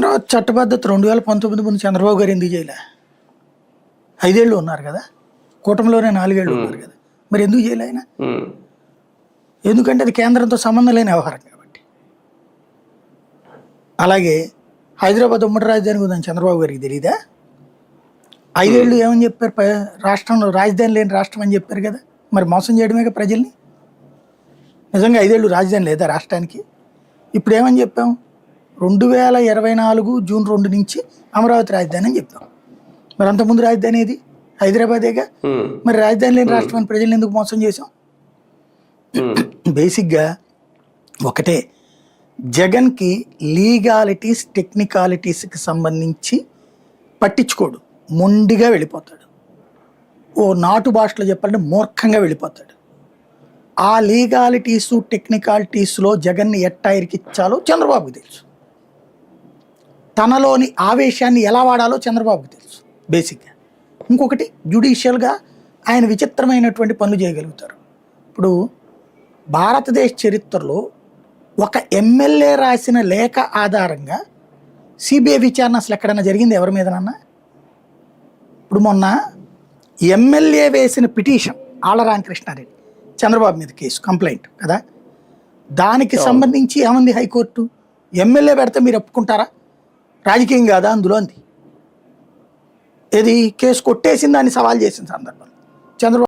తర్వాత చట్టబద్ధత 2019 ముందు చంద్రబాబు గారు ఎందుకు చేయలే? 5 ఏళ్ళు ఉన్నారు కదా, కూటమిలోనే 4 ఏళ్ళు ఉన్నారు కదా, మరి ఎందుకు చేయలే ఆయన? ఎందుకంటే అది కేంద్రంతో సంబంధం లేని వ్యవహారం కాబట్టి. అలాగే హైదరాబాద్ ఉమ్మడి రాజధాని ఉందని చంద్రబాబు గారికి తెలియదా? 5 ఏళ్ళు ఏమని చెప్పారు? రాష్ట్రంలో రాజధాని లేని రాష్ట్రం అని చెప్పారు కదా, మరి మోసం చేయడమే ప్రజల్ని. నిజంగా 5 ఏళ్ళు రాజధాని లేదా రాష్ట్రానికి? ఇప్పుడు ఏమని చెప్పాం? 2024 జూన్ 2 నుంచి అమరావతి రాజధాని అని చెప్పాం. మరి అంతకుముందు రాజధాని ఏది? హైదరాబాదేగా. మరి రాజధాని లేని రాష్ట్రాన్ని ప్రజల్ని ఎందుకు మోసం చేసాం? బేసిక్గా ఒకటే, జగన్కి లీగాలిటీస్ టెక్నికాలిటీస్కి సంబంధించి పట్టించుకోడు, మొండిగా వెళ్ళిపోతాడు. ఓ నాటు భాషలో చెప్పాలంటే మూర్ఖంగా వెళ్ళిపోతాడు. ఆ లీగాలిటీసు టెక్నికాలిటీస్లో జగన్ని ఎట్టా ఇరికిచ్చాలో చంద్రబాబుకి తెలుసు. తనలోని ఆవేశాన్ని ఎలా వాడాలో చంద్రబాబుకి తెలుసు బేసిక్గా. ఇంకొకటి, జ్యుడిషియల్గా ఆయన విచిత్రమైనటువంటి పనులు చేయగలుగుతారు. ఇప్పుడు భారతదేశ చరిత్రలో ఒక ఎమ్మెల్యే రాసిన లేఖ ఆధారంగా సిబిఐ విచారణ అసలు ఎక్కడైనా జరిగింది ఎవరి మీదనన్నా? ఇప్పుడు మొన్న ఎమ్మెల్యే వేసిన పిటిషన్ ఆళ్ల రామకృష్ణారెడ్డి చంద్రబాబు మీద కేసు కంప్లైంట్ కదా, దానికి సంబంధించి ఏమంది హైకోర్టు? ఎమ్మెల్యే పెడితే మీరు ఒప్పుకుంటారా? రాజకీయం కాదా అందులో అంది. ఏది కేసు కొట్టేసింది, దాన్ని సవాల్ చేసిన సందర్భం చంద్రబాబు